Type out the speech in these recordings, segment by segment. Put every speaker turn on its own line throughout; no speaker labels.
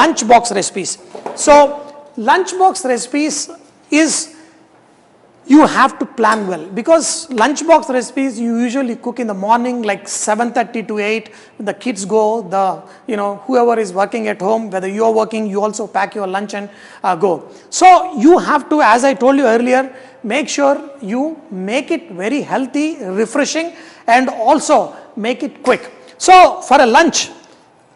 lunchbox recipes. So lunchbox recipes is, you have to plan well, because lunchbox recipes you usually cook in the morning like 7:30 to 8. The kids go, whoever is working at home, whether you are working, you also pack your lunch and go. So you have to, as I told you earlier, make sure you make it very healthy, refreshing, and also make it quick. So for a lunch,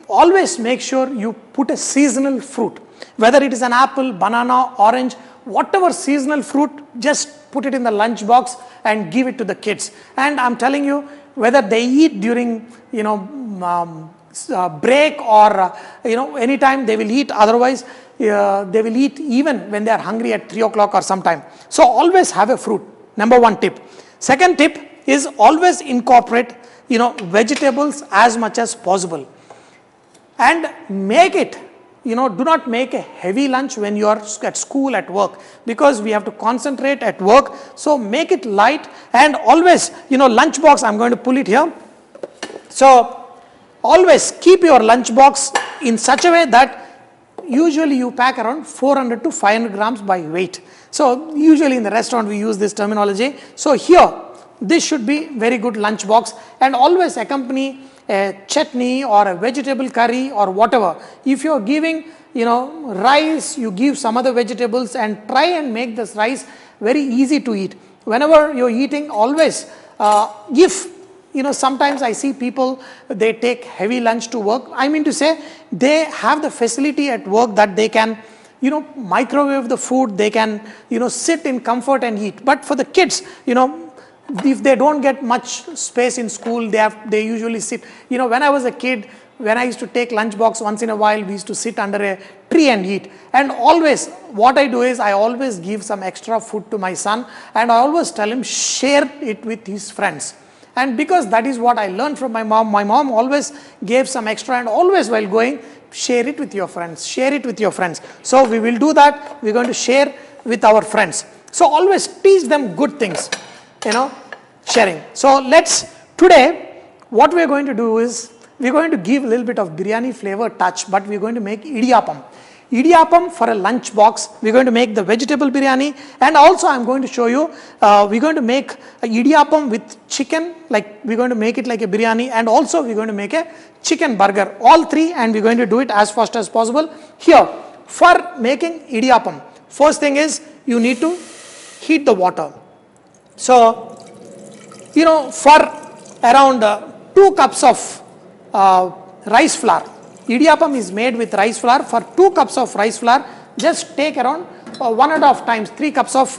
always make sure you put a seasonal fruit, whether it is an apple, banana, orange, whatever seasonal fruit, just put it in the lunch box and give it to the kids. And I'm telling you, whether they eat during break or anytime, they will eat. Otherwise they will eat even when they are hungry at 3 o'clock or sometime. So always have a fruit. Number one tip. Second tip is always incorporate vegetables as much as possible, and make it, do not make a heavy lunch when you are at school, at work, because we have to concentrate at work. So make it light, and always, lunch box, I'm going to pull it here. So always keep your lunch box in such a way that usually you pack around 400 to 500 grams by weight. So usually in the restaurant we use this terminology. So here, this should be very good lunch box, and always accompany a chutney or a vegetable curry or whatever. If you are giving rice, you give some other vegetables, and try and make this rice very easy to eat. Whenever you're eating, always if sometimes I see people, they take heavy lunch to work. I mean to say, they have the facility at work that they can microwave the food, they can sit in comfort and eat. But for the kids, if they don't get much space in school, they usually sit. When I was a kid, when I used to take lunch box, once in a while we used to sit under a tree and eat. And always what I do is, I always give some extra food to my son, and I always tell him share it with his friends. And because that is what I learned from my mom always gave some extra, and always while going, share it with your friends, share it with your friends. So we will do that. We're going to share with our friends. So always teach them good things, sharing. So today, what we're going to do is, we're going to give a little bit of biryani flavor touch, but we're going to make idiyappam. Idiyappam for a lunch box. We're going to make the vegetable biryani, and also I'm going to show you, we're going to make a idiyappam with chicken, like we're going to make it like a biryani, and also we're going to make a chicken burger. All three, and we're going to do it as fast as possible. Here, for making idiyappam, first thing is, you need to heat the water. So, for around 2 cups of rice flour. Idiyappam is made with rice flour. For 2 cups of rice flour, just take around 1.5 times 3 cups of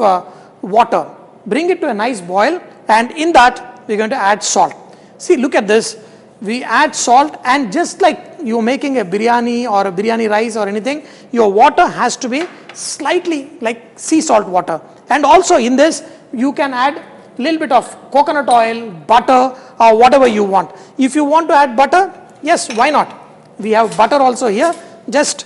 water. Bring it to a nice boil, and in that we're going to add salt. See, look at this. We add salt, and just like you're making a biryani or a biryani rice or anything, your water has to be slightly like sea salt water. And also in this, you can add little bit of coconut oil, butter, or whatever you want. If you want to add butter, yes, why not? We have butter also here. Just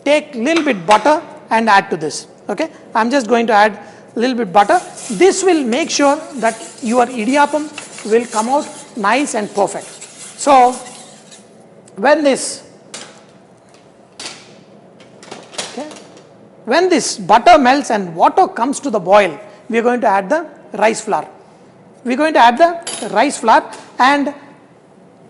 take little bit butter and add to this. Okay, I'm just going to add a little bit butter. This will make sure that your idiyappam will come out nice and perfect. So when this butter melts and water comes to the boil, we are going to add the rice flour. We're going to add the rice flour and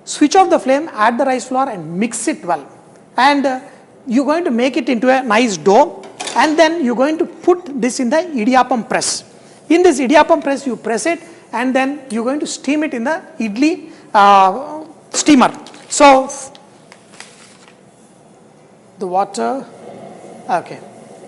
switch off the flame, add the rice flour and mix it well. And you're going to make it into a nice dough, and then you're going to put this in the idiyappam press. In this idiyappam press, you press it, and then you're going to steam it in the idli steamer. So the water, okay.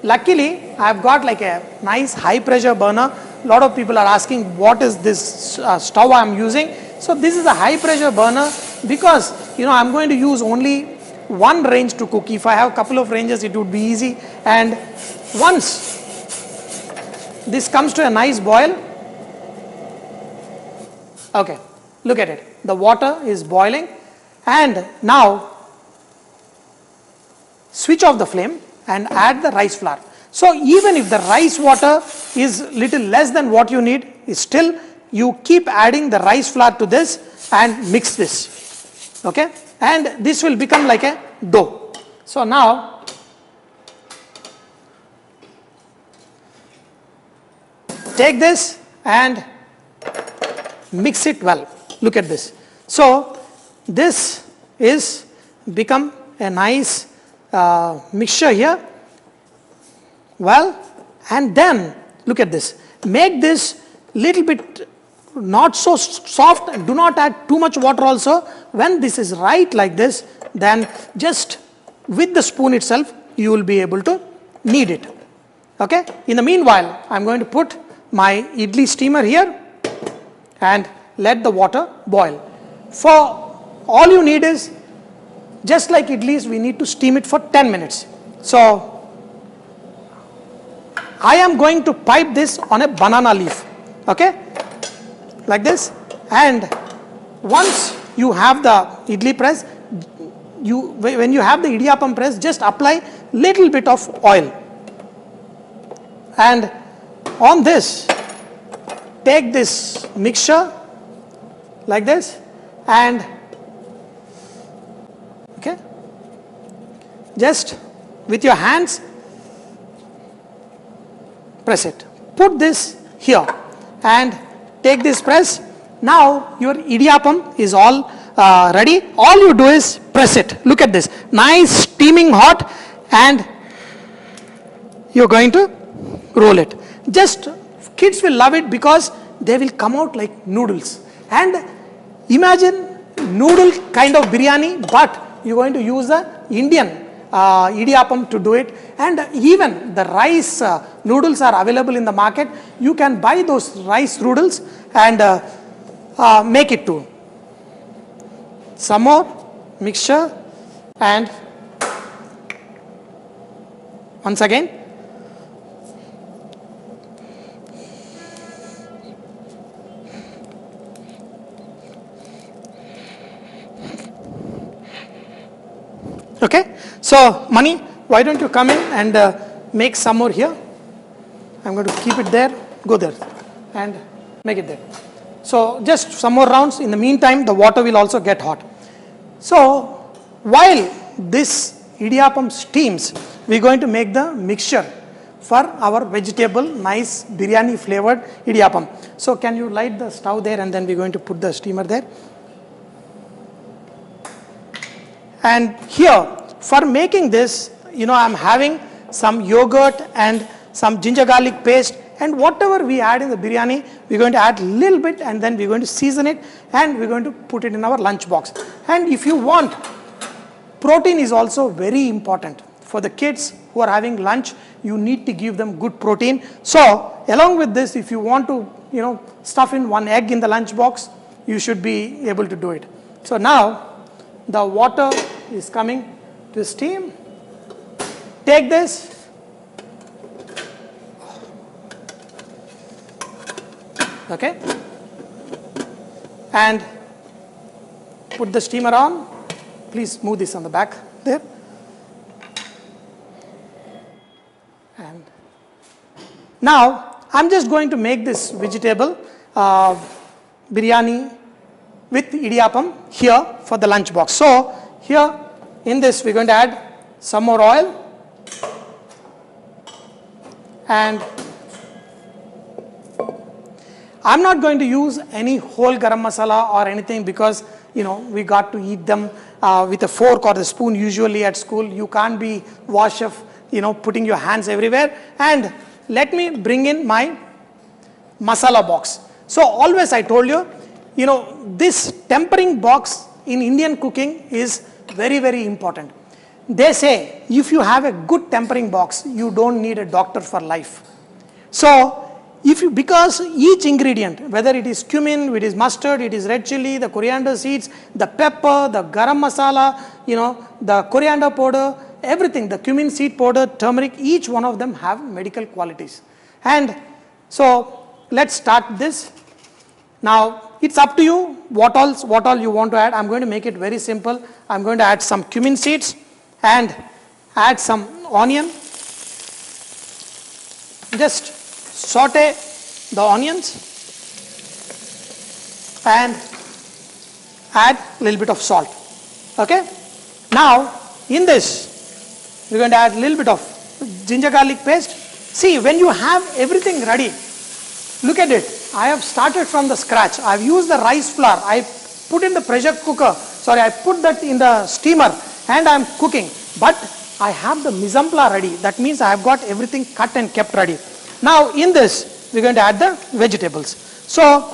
Luckily, I've got like a nice high pressure burner. A lot of people are asking what is this stove I'm using. So this is a high pressure burner because I'm going to use only one range to cook. If I have a couple of ranges, it would be easy. And once this comes to a nice boil, okay, look at it. The water is boiling, and now switch off the flame and add the rice flour. So even if the rice water is little less than what you need, still you keep adding the rice flour to this and mix this. Okay, and this will become like a dough. So now take this and mix it well. Look at this. So this is become a nice mixture here. Well, and then look at this. Make this little bit not so soft, and do not add too much water also. When this is right like this, then just with the spoon itself you will be able to knead it. Okay. In the meanwhile, I am going to put my idli steamer here and let the water boil. For all you need is, just like idlis, we need to steam it for 10 minutes. So I am going to pipe this on a banana leaf. Okay, like this. And once you have the idli press, when you have the idiyappam press, just apply little bit of oil. And on this, take this mixture like this, and okay, just with your hands press it. Put this here and take this press. Now your idiyappam is all ready. All you do is press it. Look at this, nice steaming hot, and you're going to roll it. Just kids will love it because they will come out like noodles. And imagine noodle kind of biryani, but you're going to use the Indian idiyappam to do it. And even the rice noodles are available in the market. You can buy those rice noodles and make it too. Some more mixture, and once again okay. So Mani, why don't you come in and make some more here. I'm going to keep it there, go there and make it there. So just some more rounds. In the meantime, the water will also get hot. So while this idiyappam steams, we're going to make the mixture for our vegetable nice biryani flavored idiyappam. So can you light the stove there, and then we're going to put the steamer there. And here for making this, I'm having some yogurt and some ginger garlic paste, and whatever we add in the biryani, we're going to add a little bit, and then we're going to season it, and we're going to put it in our lunchbox. And if you want, protein is also very important. For the kids who are having lunch, you need to give them good protein. So along with this, if you want to, stuff in one egg in the lunchbox, you should be able to do it. So now the water is coming to steam. Take this. Okay, and put the steamer on. Please move this on the back there. And now I'm just going to make this vegetable biryani with idiyappam here for the lunchbox. So here in this we're going to add some more oil, and I'm not going to use any whole garam masala or anything, because we got to eat them with a fork or the spoon usually at school. You can't be Vahchef, putting your hands everywhere. And let me bring in my masala box. So always I told you, this tempering box in Indian cooking is very, very important. They say if you have a good tempering box, you don't need a doctor for life. So because each ingredient, whether it is cumin, it is mustard, it is red chili, the coriander seeds, the pepper, the garam masala, the coriander powder, everything, the cumin seed powder, turmeric, each one of them have medical qualities. And so let's start this. Now it's up to you what all you want to add. I'm going to make it very simple. I'm going to add some cumin seeds and add some onion. Just saute the onions and add a little bit of salt. Okay. Now in this we're going to add a little bit of ginger garlic paste. See, when you have everything ready, Look at it. I have started from the scratch. I have used the rice flour. I put in the pressure cooker. Sorry, I put that in the steamer and I am cooking. But I have the mise en place ready. That means I have got everything cut and kept ready. Now in this, we're going to add the vegetables. So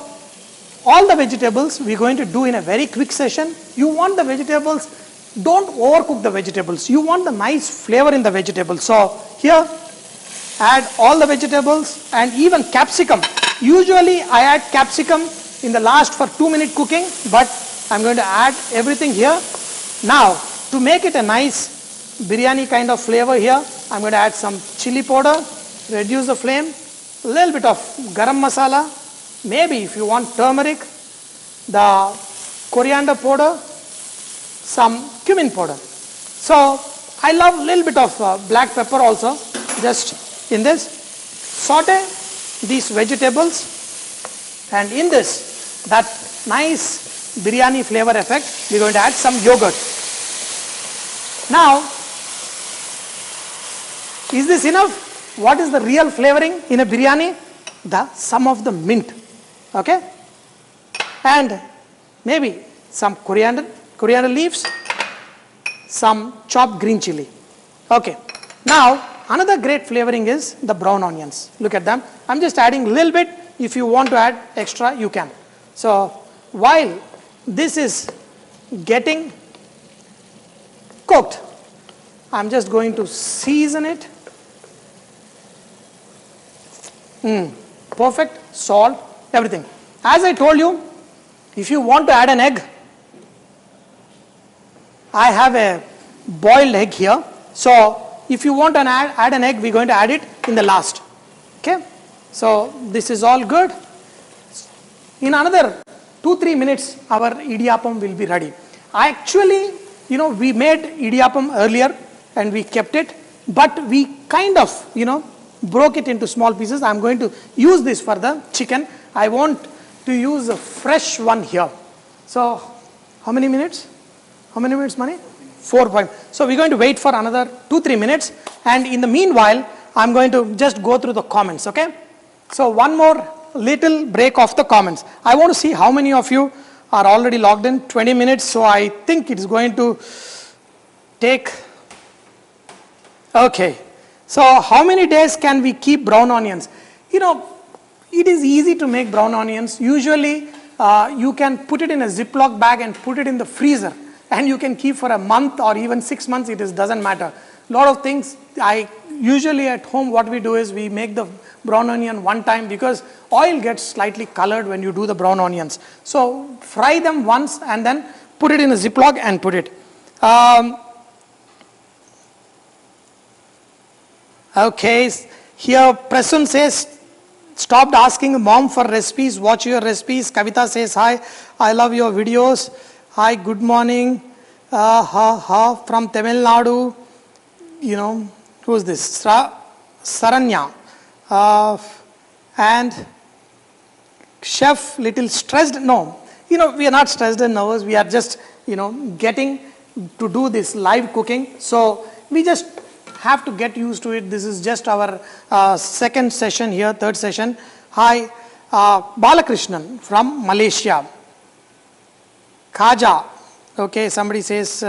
all the vegetables we're going to do in a very quick session. You want the vegetables, don't overcook the vegetables. You want the nice flavor in the vegetables. So here, add all the vegetables and even capsicum. Usually I add capsicum in the last for 2-minute cooking, but I'm going to add everything here. Now, to make it a nice biryani kind of flavor here, I'm going to add some chili powder, reduce the flame, a little bit of garam masala, maybe if you want turmeric, the coriander powder, some cumin powder. So I love a little bit of black pepper also, just in this. Saute these vegetables, and in this, that nice biryani flavor effect, we're going to add some yogurt. Now, is this enough? What is the real flavoring in a biryani? Some of the mint, okay? And maybe some coriander leaves, some chopped green chili. Okay. Now, another great flavoring is the brown onions. Look at them. I'm just adding a little bit. If you want to add extra, you can. So, while this is getting cooked, I'm just going to season it. Perfect. Salt, everything. As I told you, if you want to add an egg, I have a boiled egg here. So, if you want to add an egg, we're going to add it in the last. Okay. So, this is all good. In another 2-3 minutes, our idiyappam will be ready. Actually, we made idiyappam earlier and we kept it, but we kind of, broke it into small pieces. I'm going to use this for the chicken. I want to use a fresh one here. So, how many minutes? How many minutes, Mani? 4 So, we're going to wait for another 2-3 minutes, and in the meanwhile, I'm going to just go through the comments, okay? So, one more little break of the comments. I want to see how many of you are already logged in. 20 minutes, so I think it's going to take. Okay. So, how many days can we keep brown onions? It is easy to make brown onions. Usually, you can put it in a Ziploc bag and put it in the freezer, and you can keep for a month or even 6 months. It doesn't matter. A lot of things, usually at home what we do is we make the brown onion one time, because oil gets slightly colored when you do the brown onions. So fry them once and then put it in a Ziploc and put it. Okay, here Prasun says, stopped asking mom for recipes, watch your recipes. Kavita says, hi, I love your videos. Hi, good morning. From Tamil Nadu, who's this? Saranya. And chef, little stressed? No, we are not stressed and nervous. We are just, getting to do this live cooking. So we just have to get used to it. This is just our second session here, third session. Hi, Balakrishnan from Malaysia. Khaja. Okay, somebody says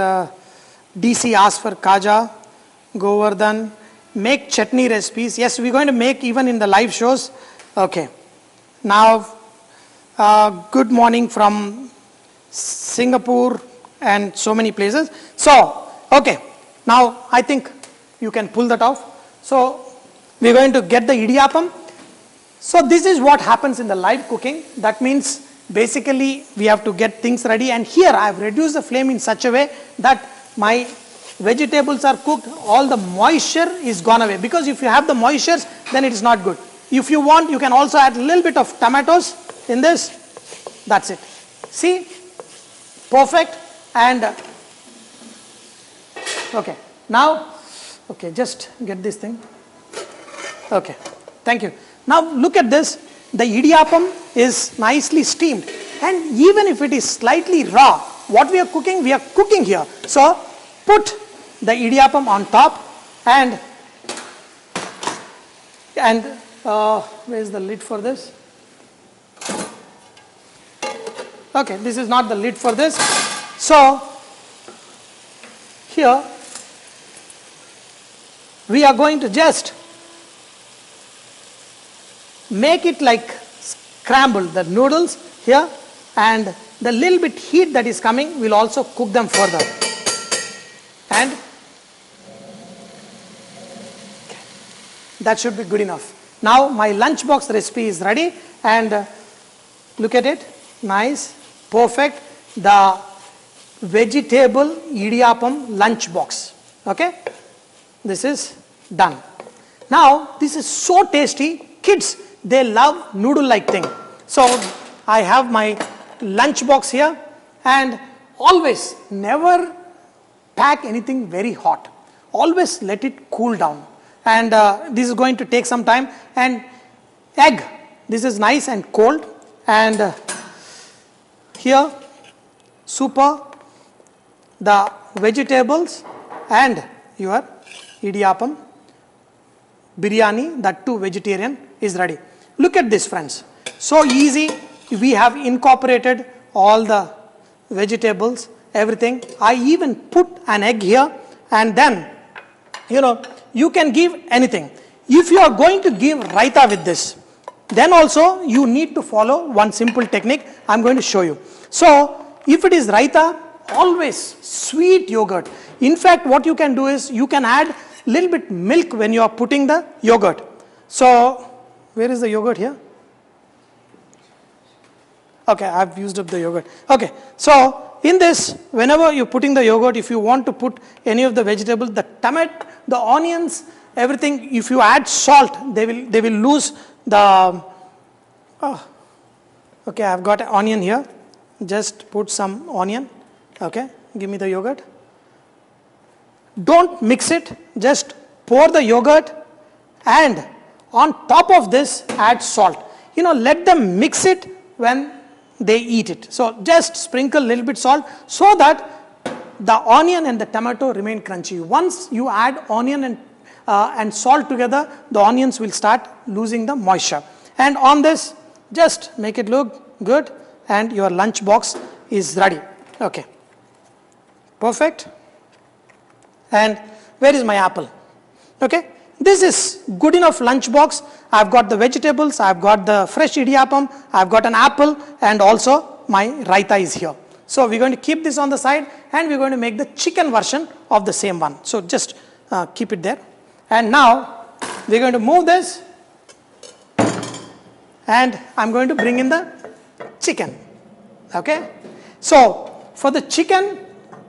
DC asked for Khaja. Govardhan. Make chutney recipes. Yes, we're going to make even in the live shows. Okay. Now, good morning from Singapore and so many places. So, okay. Now, I think you can pull that off. So, we're going to get the idiyappam. So, this is what happens in the live cooking. That means, basically, we have to get things ready. And here, I have reduced the flame in such a way that my vegetables are cooked, all the moisture is gone away. Because if you have the moistures, then it is not good. If you want, you can also add a little bit of tomatoes in this. That's it. See? Perfect. And, okay. Now, okay, just get this thing. Okay. Thank you. Now, look at this. The idiyappam is nicely steamed. And even if it is slightly raw, what we are cooking here. So, put the idiyappam on top, and where is the lid for this? Okay, this is not the lid for this. So here we are going to just make it like scramble the noodles here, and the little bit heat that is coming will also cook them further. And okay, that should be good enough. Now my lunchbox recipe is ready, and look at it, nice, perfect, the vegetable idiyappam lunchbox. Okay, this is done. Now this is so tasty, kids, they love noodle like thing. So I have my lunchbox here, and always never pack anything very hot, always let it cool down, and this is going to take some time. And egg, this is nice and cold, and here super, the vegetables and your idiyappam biryani, that too vegetarian, is ready. Look at this, friends, so easy. We have incorporated all the vegetables, everything. I even put an egg here, and then you can give anything. If you are going to give raita with this, then also you need to follow one simple technique I am going to show you. So if it is raita, always sweet yogurt. In fact, what you can do is you can add little bit milk when you are putting the yogurt. So where is the yogurt here? Okay, I have used up the yogurt. Okay, so in this, whenever you're putting the yogurt, if you want to put any of the vegetables, the tomato, the onions, everything, if you add salt, they will lose the, okay, I've got an onion here. Just put some onion. Okay, give me the yogurt. Don't mix it, just pour the yogurt, and on top of this add salt. Let them mix it when they eat it. So just sprinkle a little bit salt so that the onion and the tomato remain crunchy. Once you add onion and salt together, the onions will start losing the moisture. And on this, just make it look good, and your lunch box is ready. Okay, perfect. And where is my apple? Okay, this is good enough lunch box. I've got the vegetables, I've got the fresh idiyappam, I've got an apple, and also my raita is here. So we're going to keep this on the side, and we're going to make the chicken version of the same one. So just keep it there. And now we're going to move this, and I'm going to bring in the chicken. Okay, so for the chicken,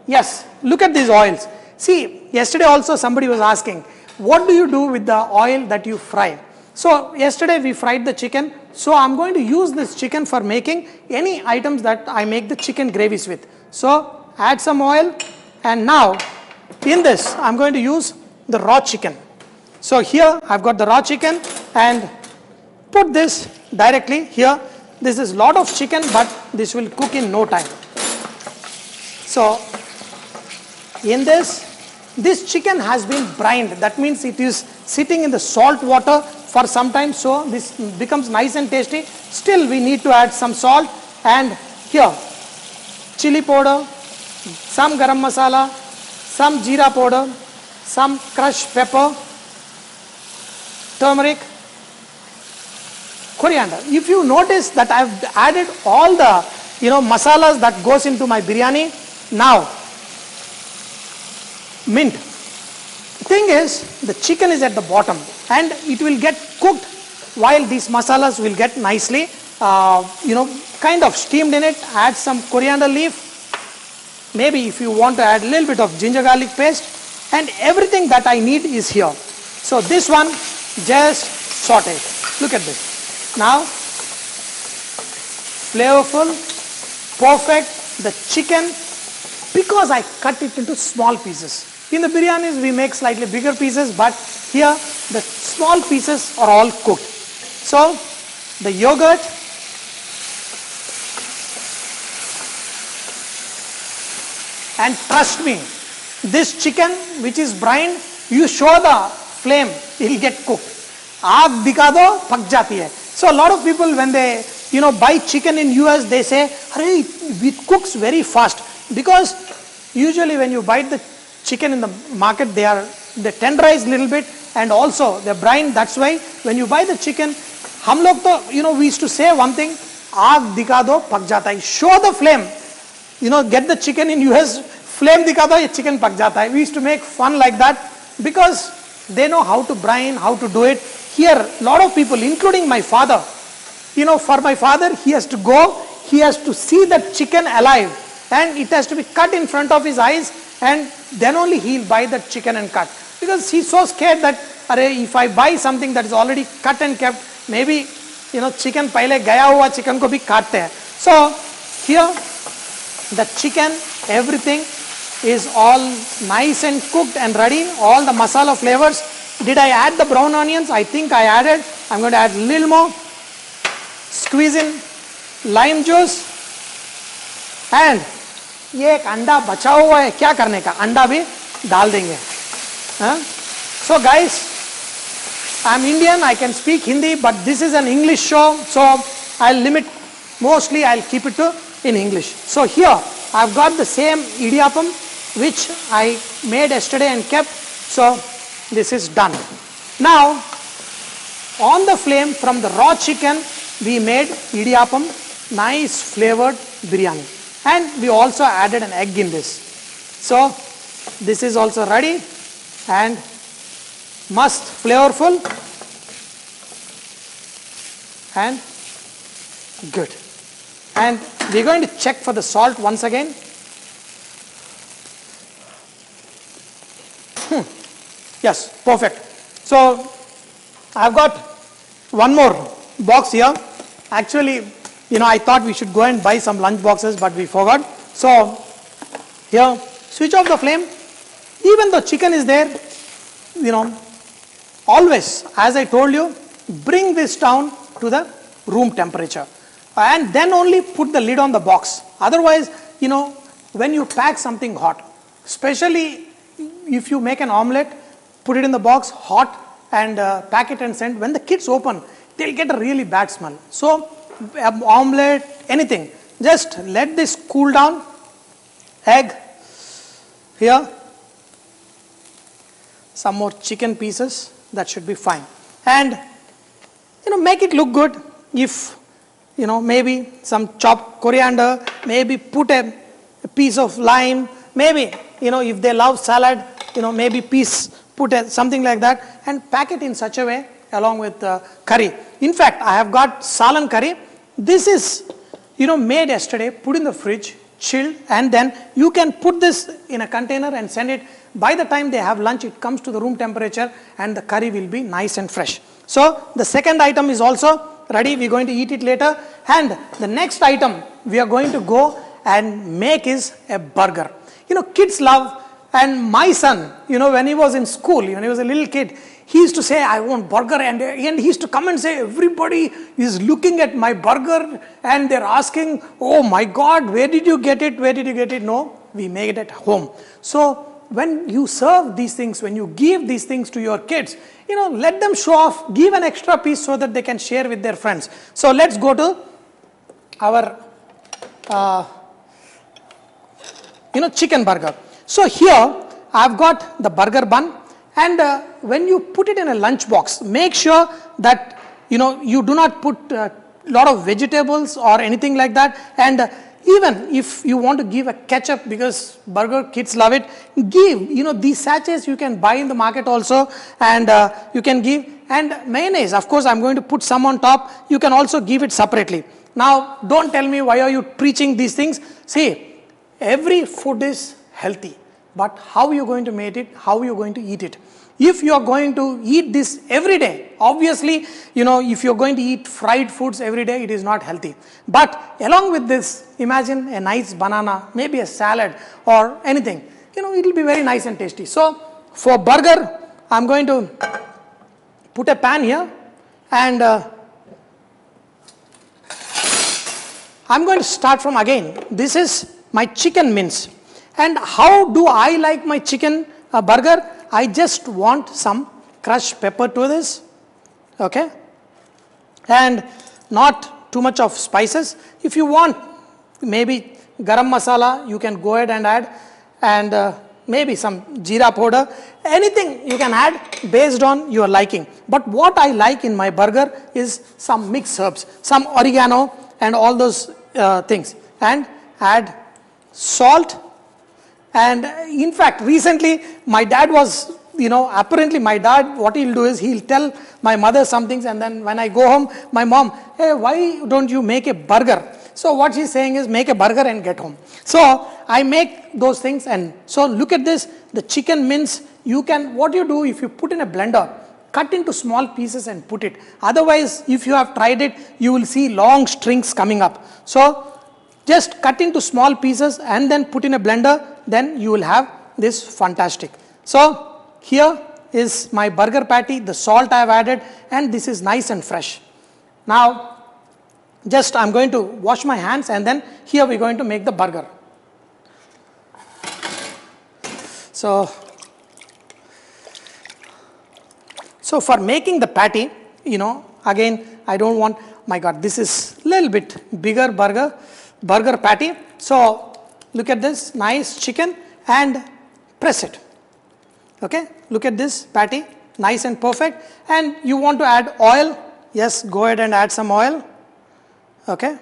yes, look at these oils. See, yesterday also somebody was asking, what do you do with the oil that you fry? So yesterday we fried the chicken, so I'm going to use this chicken for making any items that I make the chicken gravies with. So add some oil, and now in this I'm going to use the raw chicken. So here I've got the raw chicken, and put this directly here. This is lot of chicken, but this will cook in no time. So in this chicken has been brined. That means it is sitting in the salt water for some time, so this becomes nice and tasty. Still we need to add some salt, and here chili powder, some garam masala, some jeera powder, some crushed pepper, turmeric, coriander. If you notice that I have added all the masalas that goes into my biryani. Now mint. The thing is, the chicken is at the bottom, and it will get cooked while these masalas will get nicely kind of steamed in it. Add some coriander leaf, maybe if you want to add a little bit of ginger garlic paste, and everything that I need is here. So this one, just saute it. Look at this. Now flavorful, perfect. The chicken, because I cut it into small pieces. In the biryanis we make slightly bigger pieces, but here the small pieces are all cooked. So the yogurt, and trust me, this chicken which is brined, you show the flame, it will get cooked. Aag dikha do, pak jati hai. So a lot of people, when they buy chicken in US, they say, "Hey, it cooks very fast." Because usually when you buy the chicken in the market, they tenderize little bit, and also the brine. That's why when you buy the chicken, हम लोग तो we used to say one thing, आग दिखा दो पक जाता है. Show the flame. Get the chicken in US, flame दिखा दो, ये chicken पक जाता है. We used to make fun like that because they know how to brine, how to do it. Here, a lot of people, including my father, for my father, he has to go, he has to see that chicken alive, and it has to be cut in front of his eyes, and then only he'll buy that chicken and cut. Because he's so scared that, if I buy something that is already cut and kept, maybe, chicken पहले गया हुआ chicken को भी काटते हैं. So, here, the chicken, everything is all nice and cooked and ready, all the masala flavors. Did I add the brown onions? I think I added. I'm going to add a little more. Squeeze in lime juice. And ये एक अंडा बचा हुआ है, क्या करने का? अंडा भी डाल देंगे. So guys, I'm Indian, I can speak Hindi, but this is an English show, so I'll keep it in English. So here, I've got the same idiyappam which I made yesterday and kept. So this is done. Now, on the flame from the raw chicken, we made idiyappam, nice flavored biryani. And we also added an egg in this. So this is also ready and must flavorful and good. And we're going to check for the salt once again. Yes, perfect. So I've got one more box here. Actually, I thought we should go and buy some lunch boxes, but we forgot. So here, switch off the flame. Even though chicken is there, always, as I told you, bring this down to the room temperature. And then only put the lid on the box. Otherwise, when you pack something hot, especially if you make an omelette, put it in the box hot and pack it and send. When the kids open, they'll get a really bad smell. So, omelette, anything, just let this cool down. Egg, here, some more chicken pieces, that should be fine. And, make it look good. If, maybe some chopped coriander, maybe put a piece of lime, maybe, if they love salad, maybe put something like that, and pack it in such a way along with curry. In fact, I have got salan curry. This is, made yesterday, put in the fridge, chilled, and then you can put this in a container and send it. By the time they have lunch, it comes to the room temperature and the curry will be nice and fresh. So the second item is also ready. We're going to eat it later. And the next item we are going to go and make is a burger. Kids love, and my son, when he was in school, when he was a little kid, he used to say, I want burger, and he used to come and say, everybody is looking at my burger and they're asking, oh my God, where did you get it? Where did you get it? No, we made it at home. So when you serve these things, when you give these things to your kids, let them show off, give an extra piece so that they can share with their friends. So let's go to our, chicken burger. So here, I've got the burger bun, and when you put it in a lunch box, make sure that, you do not put a lot of vegetables or anything like that. And even if you want to give a ketchup, because burger kids love it, give, these sachets you can buy in the market also, and you can give. And mayonnaise, of course, I'm going to put some on top. You can also give it separately. Now, don't tell me why are you preaching these things. See, every food is healthy, but how you're going to make it, how you're going to eat it. If you are going to eat this every day, obviously, if you're going to eat fried foods every day, it is not healthy. But along with this, imagine a nice banana, maybe a salad or anything. It will be very nice and tasty. So for burger, I'm going to put a pan here, and I'm going to start from again. This is my chicken mince. And how do I like my chicken burger? I just want some crushed pepper to this, okay, and not too much of spices. If you want maybe garam masala, you can go ahead and add, and maybe some jeera powder, anything you can add based on your liking. But what I like in my burger is some mixed herbs, some oregano and all those things, and add salt. And in fact, recently my dad was, apparently my dad, what he'll do is he'll tell my mother some things, and then when I go home, my mom, hey, why don't you make a burger? So what she's saying is make a burger and get home. So I make those things, and so look at this, the chicken mince, what you do, if you put in a blender, cut into small pieces and put it. Otherwise, if you have tried it, you will see long strings coming up. So just cut into small pieces and then put in a blender, then you will have this fantastic. So here is my burger patty, the salt I have added, and this is nice and fresh. Now, just I'm going to wash my hands, and then here we're going to make the burger. So for making the patty, again, I don't want, my God, this is a little bit bigger burger patty. So look at this nice chicken and press it. Okay, look at this patty, nice and perfect. And you want to add oil, yes, go ahead and add some oil. Okay,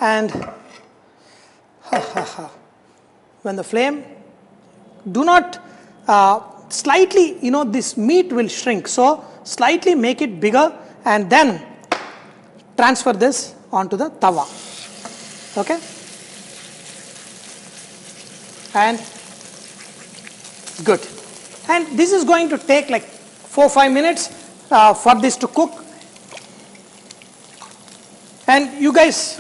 and when the flame, do not slightly, this meat will shrink, so slightly make it bigger and then transfer this onto the tawa. Okay, and good. And this is going to take like 4-5 minutes for this to cook. And you guys,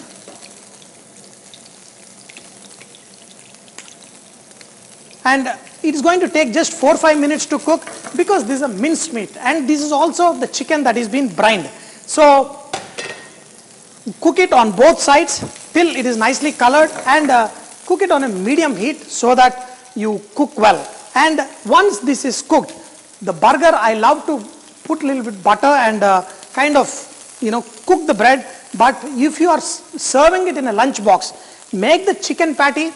and it is going to take just 4-5 minutes to cook, because this is a minced meat, and this is also the chicken that is being brined. So cook it on both sides till it is nicely colored, and cook it on a medium heat so that you cook well. And once this is cooked, the burger, I love to put a little bit butter and kind of cook the bread. But if you are serving it in a lunchbox, make the chicken patty,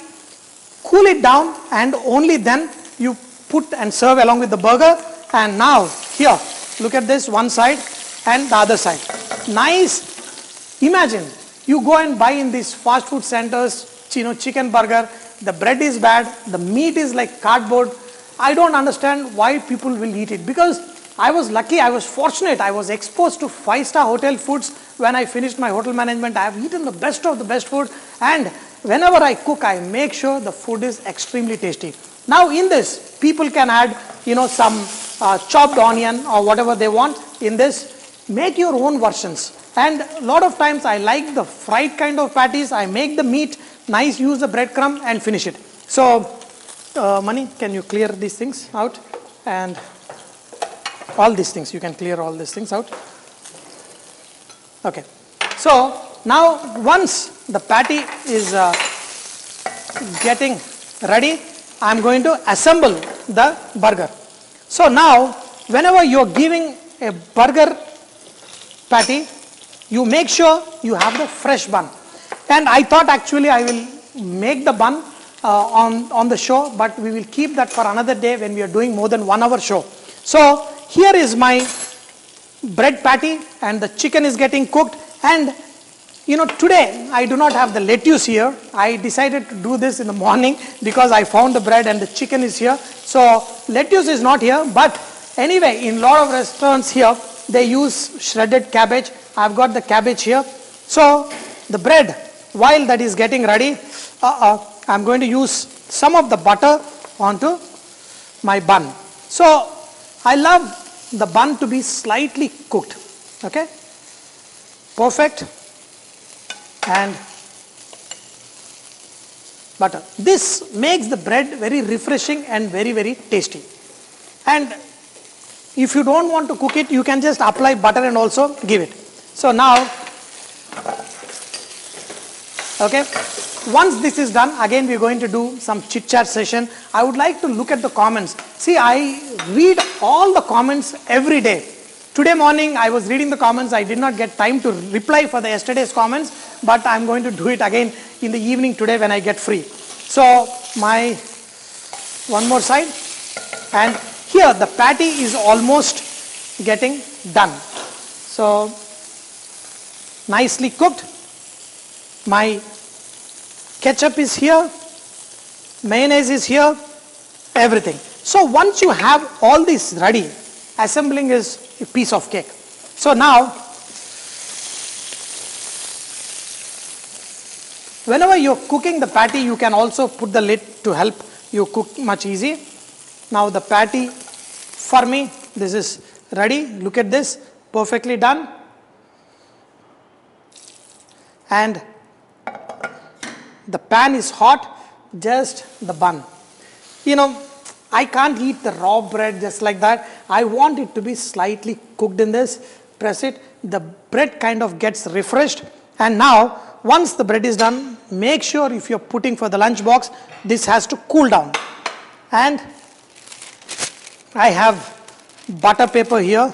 cool it down, and only then you put and serve along with the burger. And now here, look at this, one side and the other side. Nice. Imagine you go and buy in these fast food centers, chicken burger, the bread is bad, the meat is like cardboard. I don't understand why people will eat it, because I was lucky, I was fortunate, I was exposed to 5-star hotel foods. When I finished my hotel management, I have eaten the best of the best food, and whenever I cook, I make sure the food is extremely tasty. Now in this, people can add, some chopped onion or whatever they want in this. Make your own versions. And a lot of times I like the fried kind of patties. I make the meat nice, use the breadcrumb and finish it. So, Mani, can you clear these things out? And all these things, you can clear all these things out. Okay. So now once the patty is getting ready, I am going to assemble the burger. So now whenever you are giving a burger patty, you make sure you have the fresh bun. And I thought actually I will make the bun on the show, but we will keep that for another day when we are doing more than 1 hour show. So here is my bread patty, and the chicken is getting cooked. And today I do not have the lettuce here. I decided to do this in the morning because I found the bread and the chicken is here. So lettuce is not here, but anyway, in a lot of restaurants here, they use shredded cabbage. I've got the cabbage here. So the bread, while that is getting ready, I'm going to use some of the butter onto my bun. So I love the bun to be slightly cooked. Okay, perfect. And butter. This makes the bread very refreshing and very, very tasty. And if you don't want to cook it, you can just apply butter and also give it. So now, okay, once this is done, again we're going to do some chit chat session. I would like to look at the comments. See, I read all the comments every day. Today morning I was reading the comments. I did not get time to reply for the yesterday's comments, but I'm going to do it again in the evening today when I get free. So my one more side, and here the patty is almost getting done. So nicely cooked. My ketchup is here, mayonnaise is here, everything. So once you have all this ready, assembling is a piece of cake. So now, whenever you're cooking the patty, you can also put the lid to help you cook much easy. Now the patty, for me, this is ready. Look at this, perfectly done. And the pan is hot, just the bun. I can't eat the raw bread just like that. I want it to be slightly cooked in this. Press it, the bread kind of gets refreshed. And now, once the bread is done, make sure if you're putting for the lunchbox, this has to cool down. And I have butter paper here.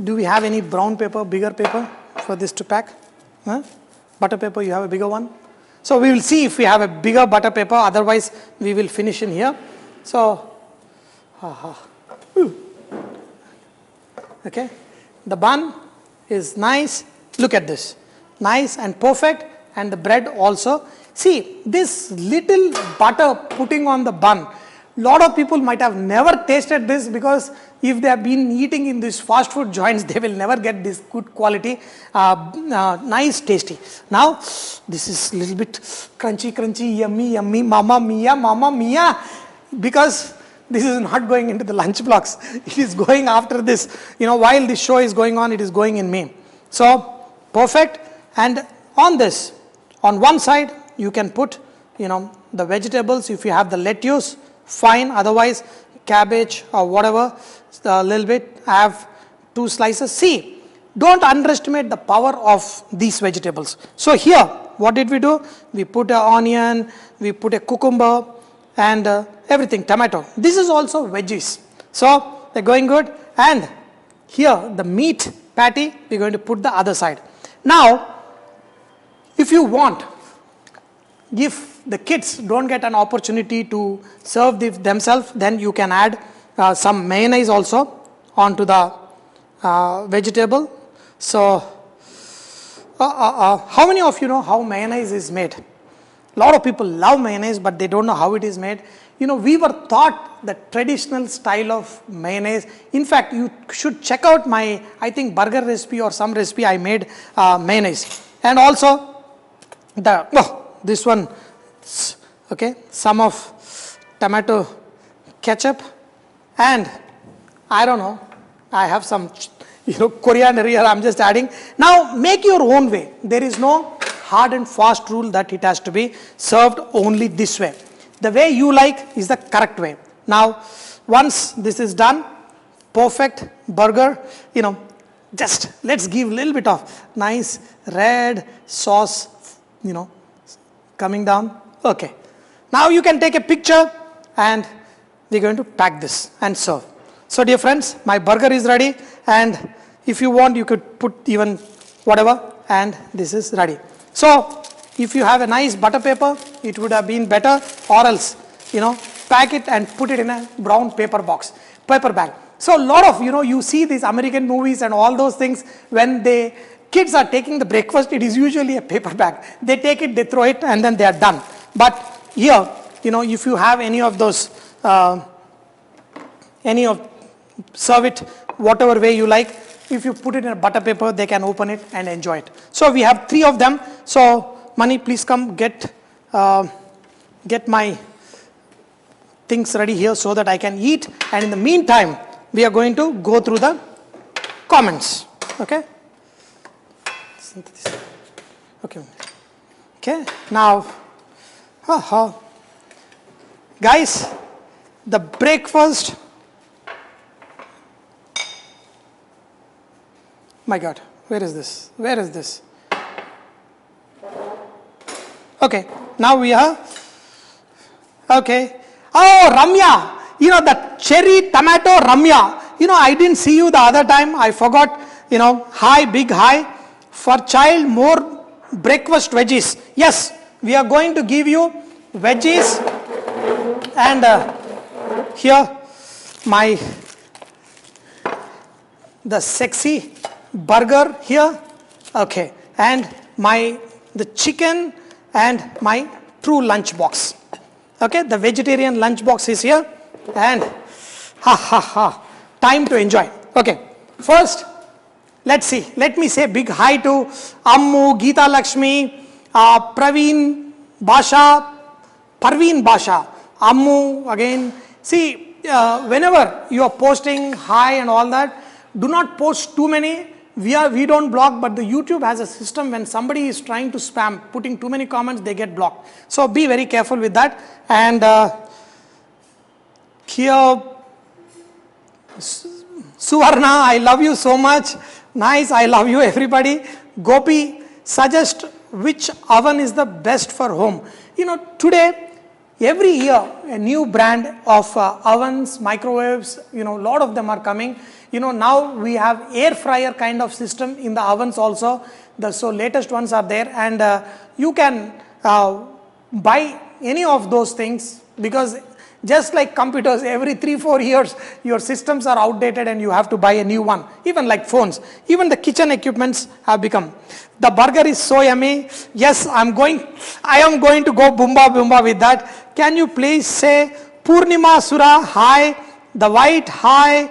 Do we have any brown paper, bigger paper for this to pack? Butter paper, you have a bigger one? So we will see if we have a bigger butter paper, otherwise we will finish in here. So, okay, the bun is nice. Look at this, nice and perfect, and the bread also. See, this little butter putting on the bun, lot of people might have never tasted this, because if they have been eating in these fast food joints, they will never get this good quality, nice, tasty. Now, this is a little bit crunchy, yummy, mama mia, because this is not going into the lunchbox. It is going after this. While this show is going on, it is going in me. So, perfect. And on this, on one side, you can put, the vegetables. If you have the lettuce, fine. Otherwise, cabbage or whatever, a little bit. I have 2 slices. See, don't underestimate the power of these vegetables. So here, what did we do? We put an onion, we put a cucumber, and everything, tomato. This is also veggies. So they're going good. And here, the meat patty, we're going to put the other side. Now, if you want, if the kids don't get an opportunity to serve themselves, then you can add some mayonnaise also onto the vegetable. So, how many of you know how mayonnaise is made? A lot of people love mayonnaise, but they don't know how it is made. We were taught the traditional style of mayonnaise. In fact, you should check out my, I think, burger recipe or some recipe I made mayonnaise. And also, this one, okay, some of tomato ketchup, and I don't know, I have some, coriander here, I'm just adding. Now, make your own way. There is no hard and fast rule that it has to be served only this way. The way you like is the correct way. Now, once this is done, perfect burger, just let's give a little bit of nice red sauce, coming down. Okay. Now you can take a picture, and we're going to pack this and serve. So dear friends, my burger is ready, and if you want, you could put even whatever, and this is ready. So if you have a nice butter paper, it would have been better, or else, pack it and put it in a brown paper bag. So a lot of, you see these American movies and all those things, when kids are taking the breakfast, it is usually a paper bag. They take it, they throw it, and then they are done. But here, if you have any of those, serve it whatever way you like. If you put it in a butter paper, they can open it and enjoy it. So we have 3 of them. So Mani, please come get my things ready here so that I can eat. And in the meantime, we are going to go through the comments. Okay. Okay. Now, guys, the breakfast. My God, where is this? Okay, now we are, okay. Oh, Ramya, that cherry tomato ramya. I didn't see you the other time. I forgot. Hi, big hi. For child, more breakfast veggies. Yes, we are going to give you veggies. And here, the sexy burger here. Okay. And the chicken and my true lunchbox. Okay, the vegetarian lunchbox is here, and time to enjoy. Okay, first, let's see. Let me say big hi to Ammu, Geeta Lakshmi, Parveen Basha, Ammu again. See, whenever you are posting hi and all that, do not post too many. We don't block, but the YouTube has a system when somebody is trying to spam, putting too many comments, they get blocked. So be very careful with that. And here, Suvarna, I love you so much. Nice, I love you everybody. Gopi, suggest which oven is the best for home. Today, every year, a new brand of ovens, microwaves, a lot of them are coming. Now we have air fryer kind of system in the ovens also. So latest ones are there, and you can buy any of those things, because just like computers, every 3-4 years your systems are outdated and you have to buy a new one. Even like phones, even the kitchen equipments have become. The burger is so yummy. Yes, I am going to go boomba with that. Can you please say Purnima Sura hi, the white hi.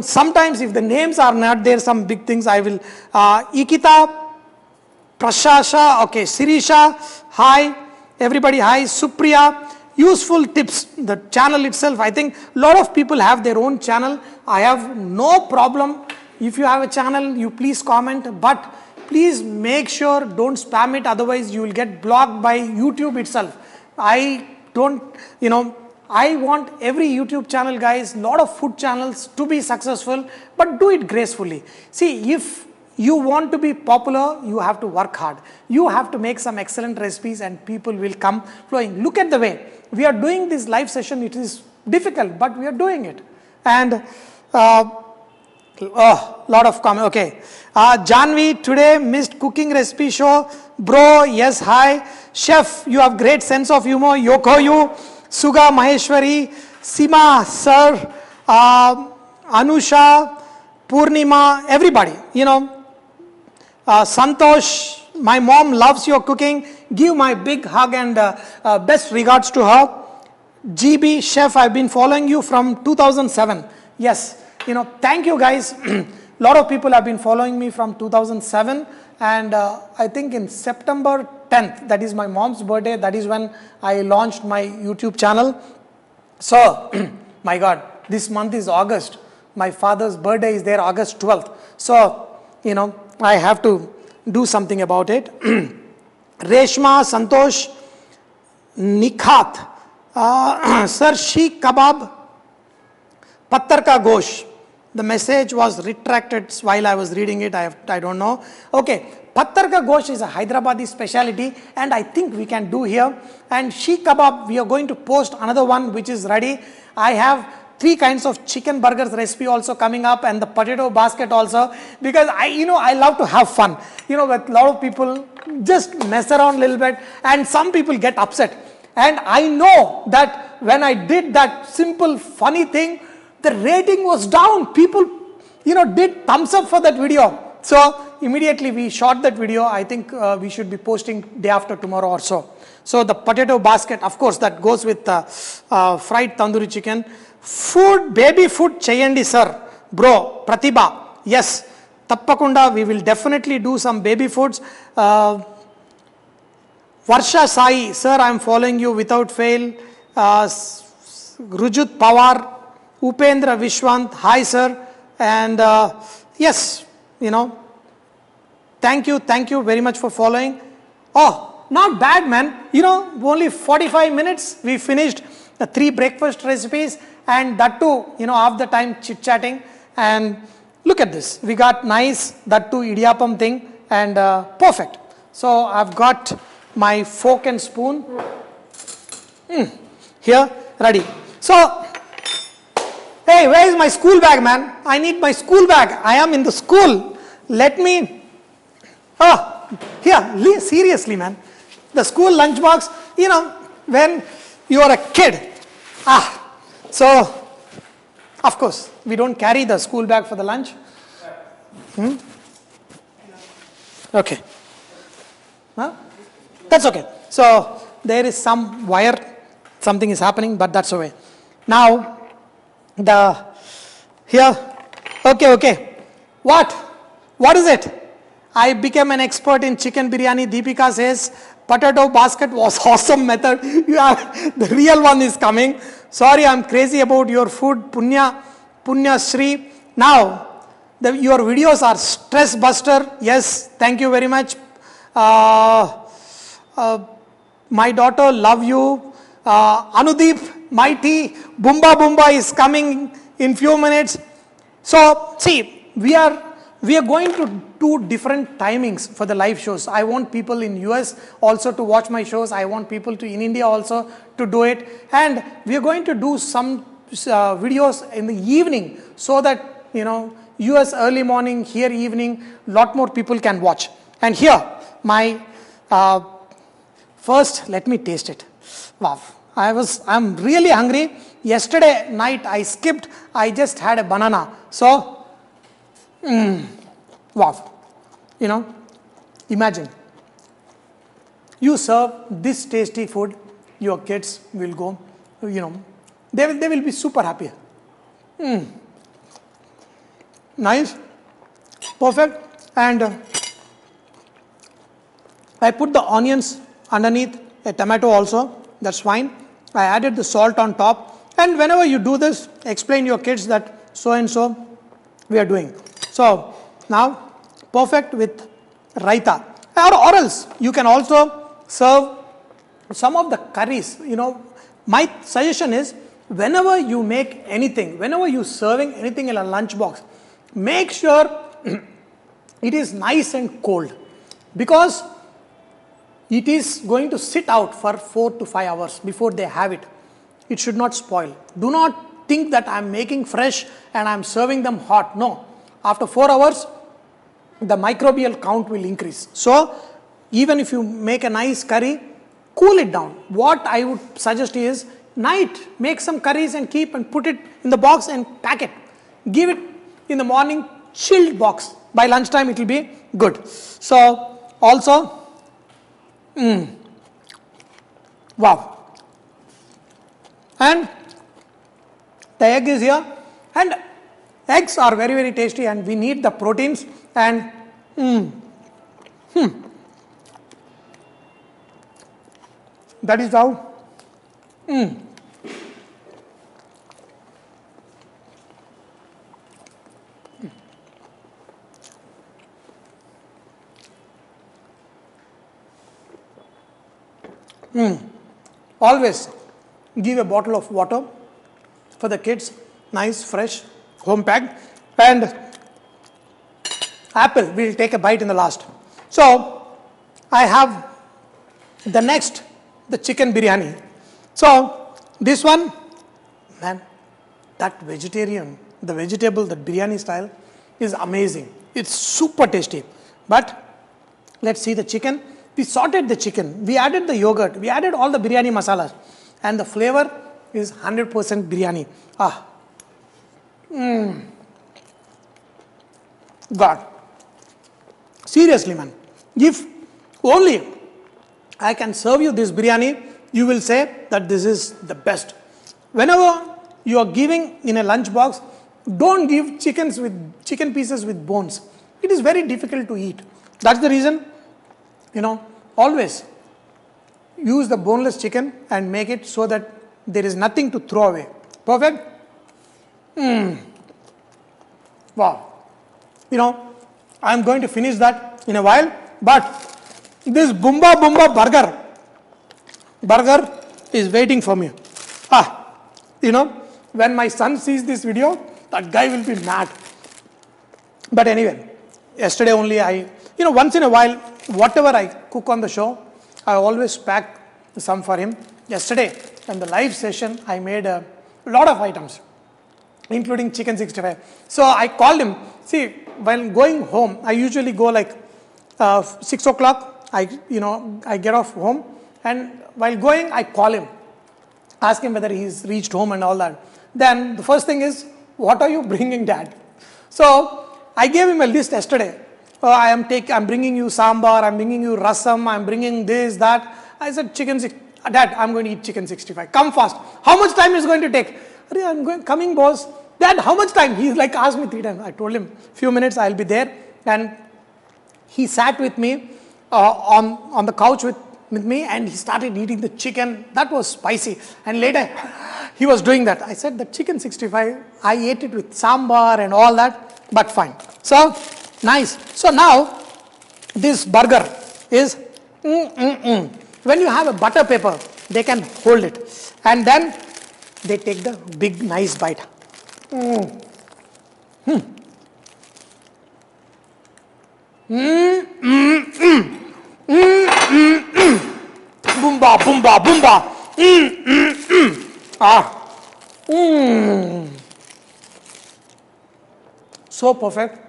Sometimes if the names are not there, some big things I will. Ikita, Prashasha, okay, Sirisha, hi, everybody, hi, Supriya. Useful tips, the channel itself, I think a lot of people have their own channel. I have no problem. If you have a channel, you please comment, but please make sure don't spam it, otherwise you will get blocked by YouTube itself. I want every YouTube channel, guys, lot of food channels to be successful, but do it gracefully. See, if you want to be popular, you have to work hard. You have to make some excellent recipes and people will come flowing. Look at the way we are doing this live session. It is difficult, but we are doing it. And lot of comment. Okay. Janvi, today missed cooking recipe show. Bro, yes, hi. Chef, you have great sense of humor. Yoko you. Suga Maheshwari, Sima, sir, Anusha, Purnima, everybody, Santosh, my mom loves your cooking. Give my big hug and best regards to her. GB, chef, I've been following you from 2007. Yes, thank you guys. Lot of people have been following me from 2007, and I think in September 10th, that is my mom's birthday, that is when I launched my YouTube channel. So, my God, this month is August. My father's birthday is there, August 12th. So, I have to do something about it. Reshma, Santosh, Nikhat, Sir Sheikh Kebab, Pattar ka Gosh. The message was retracted while I was reading it. I don't know. Okay. Pattar ka Gosh is a Hyderabadi speciality, and I think we can do here. And Sheikh Kebab, we are going to post another one which is ready. I have 3 kinds of chicken burgers recipe also coming up, and the potato basket also, because I love to have fun. With a lot of people just mess around a little bit, and some people get upset. And I know that when I did that simple funny thing, the rating was down. People, did thumbs up for that video. So immediately we shot that video. I think we should be posting day after tomorrow or so. So the potato basket, of course, that goes with fried tandoori chicken. Food, baby food cheyandi sir. Bro, Pratibha, yes, Tappakunda, we will definitely do some baby foods. Varsha Sai, sir, I am following you without fail. Rujut Pawar, Upendra Vishwant, hi sir. And yes, thank you very much for following. Oh, not bad, man. Only 45 minutes we finished the 3 breakfast recipes, and that too, half the time chit-chatting. And look at this, we got nice, that too idiyappam thing, and perfect. So I've got my fork and spoon here ready. So Hey, where is my school bag, man? I need my school bag. I am in the school. Let me, here, seriously, man. The school lunchbox, when you are a kid. So, of course, we don't carry the school bag for the lunch. Okay. Huh? That's okay. So, there is some wire, something is happening, but that's okay. Now, okay. What is it? I became an expert in chicken biryani. Deepika says, potato basket was awesome method. The real one is coming. Sorry, I'm crazy about your food. Punya Shri. Now, your videos are stress buster. Yes, thank you very much. My daughter, love you. Anudeep, mighty. Boomba is coming in few minutes. So, see, we are going to do different timings for the live shows. I want people in US also to watch my shows. I want people in India also to do it. And we are going to do some videos in the evening so that, US early morning, here evening, lot more people can watch. And here, my first, let me taste it. Wow. I'm really hungry. Yesterday night I skipped. I just had a banana. So, wow. Imagine. You serve this tasty food, your kids will go, they will be super happy. Nice. Perfect. And I put the onions underneath, a tomato also. That's fine. I added the salt on top. And whenever you do this, explain your kids that so and so we are doing. So now, perfect with raita. Or else, you can also serve some of the curries. My suggestion is, whenever you make anything, whenever you're serving anything in a lunchbox, make sure it is nice and cold. Because it is going to sit out for 4 to 5 hours before they have it. It should not spoil. Do not think that I'm making fresh and I'm serving them hot. No. After 4 hours, the microbial count will increase. So, even if you make a nice curry, cool it down. What I would suggest is, night, make some curries and keep and put it in the box and pack it. Give it in the morning, chilled box. By lunchtime, it will be good. So, also, wow. And the egg is here. And eggs are very, very tasty and we need the proteins. And that is how. Always give a bottle of water for the kids, nice, fresh, home packed, and apple, we'll take a bite in the last. So, I have the next, the chicken biryani. So, this one, man, that vegetarian, the vegetable, the biryani style is amazing. It's super tasty. But, let's see the chicken. We sauteed the chicken, we added the yogurt, we added all the biryani masalas, and the flavor is 100% biryani. God. Seriously, man. If only I can serve you this biryani, you will say that this is the best. Whenever you are giving in a lunch box, don't give chicken pieces with bones. It is very difficult to eat. That's the reason, always use the boneless chicken and make it so that there is nothing to throw away. Perfect? Wow. I'm going to finish that in a while, but this Boomba burger is waiting for me. When my son sees this video, that guy will be mad. But anyway, yesterday only once in a while, whatever I cook on the show, I always pack some for him. Yesterday, in the live session, I made a lot of items. including chicken 65. So I called him. See, while going home, I usually go like 6 o'clock. I get off home, and while going, I call him, ask him whether he's reached home and all that. Then the first thing is, what are you bringing, Dad? So I gave him a list yesterday. I'm bringing you sambar, I'm bringing you rasam, I'm bringing this, that. I said, Dad, I'm going to eat chicken 65. Come fast. How much time is going to take? I'm coming, boss. Dad, how much time? He's like asked me 3 times. I told him, few minutes, I'll be there. And he sat with me on the couch with me, and he started eating the chicken. That was spicy. And later, he was doing that. I said, the chicken 65, I ate it with sambar and all that, but fine. So, nice. So now, this burger is, when you have a butter paper, they can hold it. And then, they take the big, nice bite. Boomba, boomba, boomba. So perfect,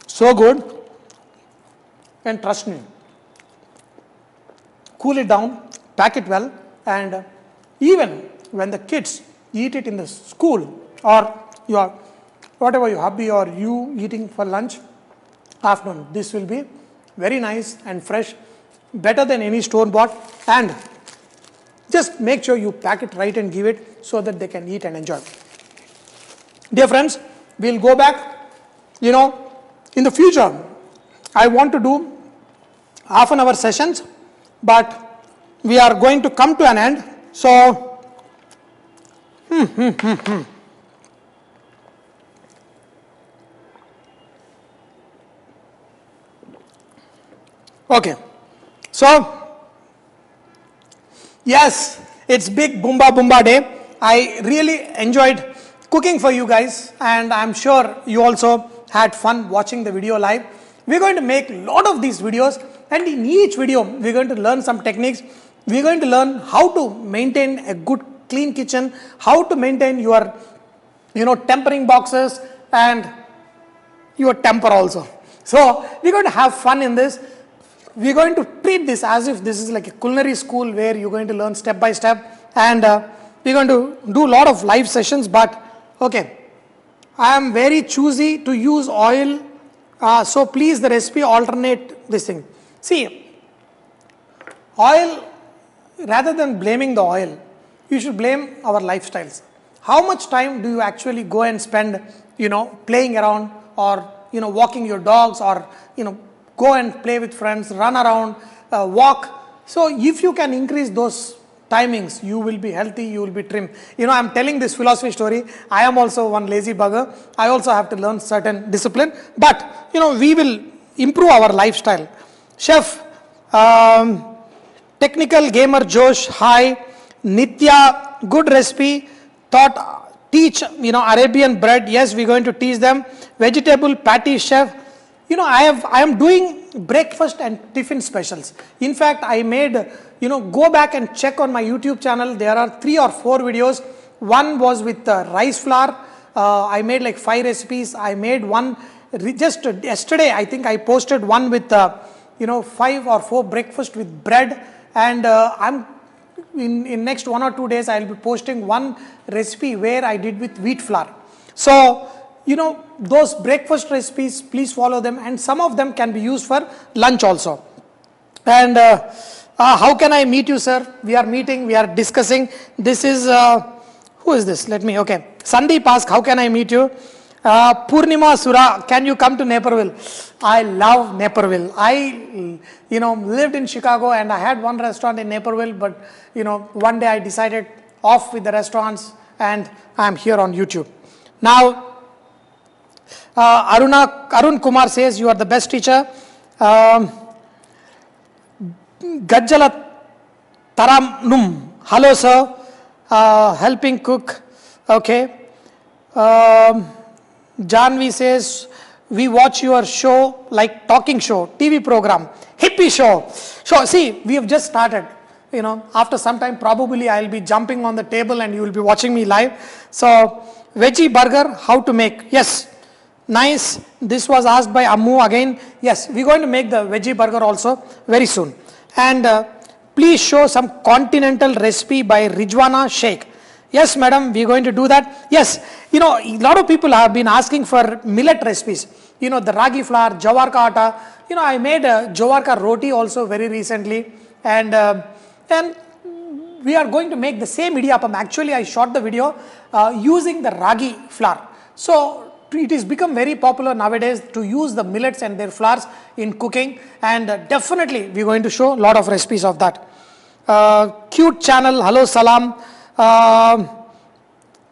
so good. And trust me, cool it down, pack it well, and even when the kids eat it in the school, or your whatever your hubby or you eating for lunch afternoon, this will be very nice and fresh, better than any store bought. And just make sure you pack it right and give it so that they can eat and enjoy. Dear friends, we'll go back. In the future, I want to do half-an-hour sessions, but we are going to come to an end. So, okay. So, yes, it's big Boomba Boomba day. I really enjoyed cooking for you guys, and I'm sure you also had fun watching the video live. We're going to make a lot of these videos, and in each video, we're going to learn some techniques. We're going to learn how to maintain a good, clean kitchen, how to maintain your, tempering boxes and your temper also. So, we're going to have fun in this. We're going to treat this as if this is like a culinary school where you're going to learn step by step, and we're going to do a lot of live sessions. But okay, I am very choosy to use oil, so please the recipe alternate this thing. See, oil, rather than blaming the oil, you should blame our lifestyles. How much time do you actually go and spend, playing around, or walking your dogs, or go and play with friends, run around, walk. So if you can increase those timings, you will be healthy, you will be trim. I'm telling this philosophy story. I am also one lazy bugger. I also have to learn certain discipline. But, we will improve our lifestyle. Chef, Technical Gamer Josh, hi. Nitya, good recipe. Teach, Arabian bread. Yes, we're going to teach them. Vegetable patty, chef. I am doing breakfast and tiffin specials. In fact, I made, go back and check on my YouTube channel. There are 3 or 4 videos. One was with rice flour. I made like 5 recipes. I made one just yesterday. I think I posted one with, 5 or 4 breakfast with bread. And I'm in next 1 or 2 days, I'll be posting one recipe where I did with wheat flour. So, those breakfast recipes, please follow them, and some of them can be used for lunch also. And how can I meet you, sir? We are meeting, we are discussing. This is, who is this? Okay. Sandeep asked, how can I meet you? Purnima Sura, can you come to Naperville? I love Naperville. I, lived in Chicago, and I had one restaurant in Naperville, but, one day I decided off with the restaurants, and I'm here on YouTube. Now, Arun Kumar says, you are the best teacher. Gajjala Taramnum, hello sir, helping cook, okay. Janvi says, we watch your show like talking show, TV program, hippie show. So see, we have just started, after some time probably I'll be jumping on the table and you will be watching me live. So veggie burger, how to make? Yes, nice. This was asked by Ammu again. Yes, we're going to make the veggie burger also very soon. And please show some continental recipe by Rijwana Sheikh. Yes, madam, we're going to do that. Yes, a lot of people have been asking for millet recipes. The ragi flour, jawar ka atta. I made a jawar ka roti also very recently. And we are going to make the same idiyappam. Actually, I shot the video using the ragi flour. So, it has become very popular nowadays to use the millets and their flours in cooking. And definitely, we're going to show a lot of recipes of that. Cute channel, hello, salam.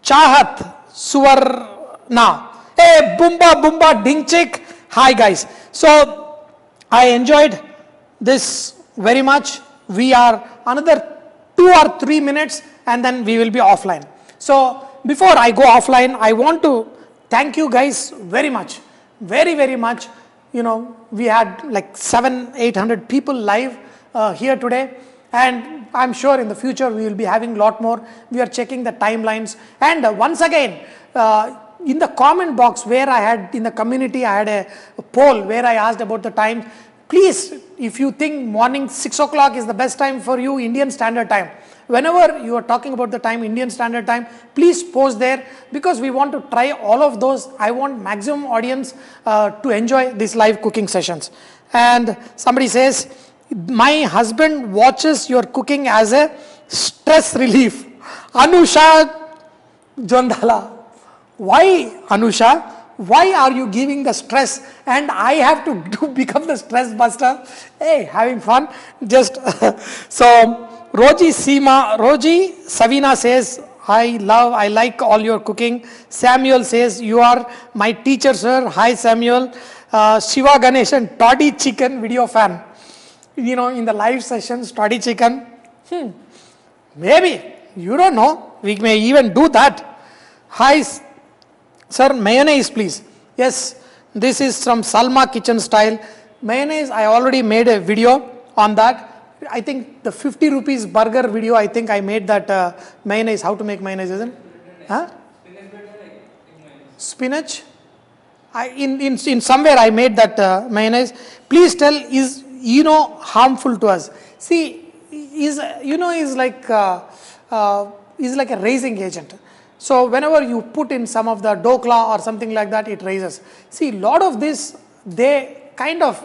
Chahat Suvarna. Hey, Bumba Dingchik. Hi guys. So I enjoyed this very much. We are another 2 or 3 minutes and then we will be offline. So before I go offline, I want to thank you guys very much. Very, very much. We had like 700-800 people live here today. And I'm sure in the future we will be having a lot more. We are checking the timelines. And once again, in the comment box where I had, in the community, I had a poll where I asked about the time. Please, if you think morning 6 o'clock is the best time for you, Indian Standard Time, whenever you are talking about the time, Indian Standard Time, please post there because we want to try all of those. I want maximum audience to enjoy these live cooking sessions. And somebody says, my husband watches your cooking as a stress relief. Anusha Jondala. Why, Anusha? Why are you giving the stress and I have to become the stress buster? Hey, having fun. Just so Roji Savina says, I like all your cooking. Samuel says, you are my teacher, sir. Hi, Samuel. Shiva Ganeshan, toddy chicken video fan. In the live sessions, toddy chicken. Maybe, you don't know. We may even do that. Hi, sir, mayonnaise, please. Yes, this is from Salma Kitchen Style. Mayonnaise, I already made a video on that. I think the 50 rupees burger video, I think I made that mayonnaise. How to make mayonnaise, isn't it? Huh? Spinach? In somewhere I made that mayonnaise. Please tell, is harmful to us? See, is like a raising agent. So whenever you put in some of the dokla or something like that, it raises. See, a lot of this, they kind of,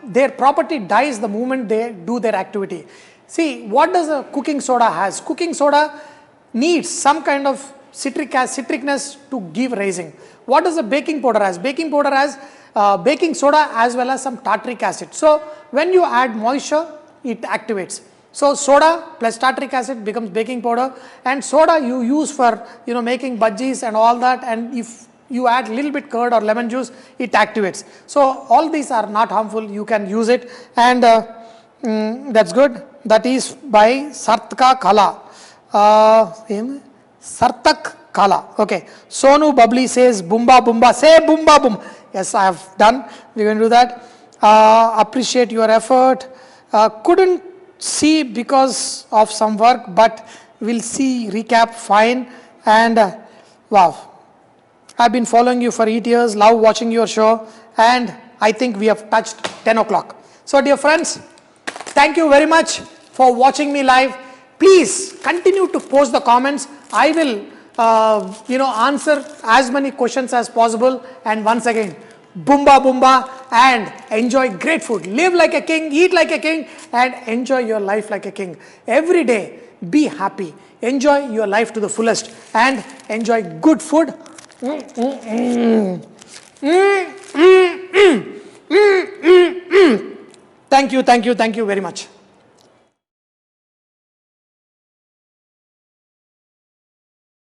their property dies the moment they do their activity. See, what does a cooking soda has? Cooking soda needs some kind of citricness to give raising. What does a baking powder has? Baking powder has baking soda as well as some tartaric acid. So when you add moisture, it activates. So soda plus tartaric acid becomes baking powder, and soda you use for making bhajis and all that, and if you add little bit curd or lemon juice, it activates. So all these are not harmful, you can use it, and that's good. That is by Sartka Kala. Sartak Kala. Okay. Sonu Bubbly says Bumba. Say Bumba. Yes, I have done. We're going to do that. Appreciate your effort. Couldn't see because of some work, but we'll see recap fine. And wow, I've been following you for 8 years, love watching your show, and I think we have touched 10 o'clock. So dear friends, thank you very much for watching me live. Please continue to post the comments. I will answer as many questions as possible. And once again, Bumba, and enjoy great food. Live like a king, eat like a king, and enjoy your life like a king. Every day, be happy. Enjoy your life to the fullest and enjoy good food. Thank you very much.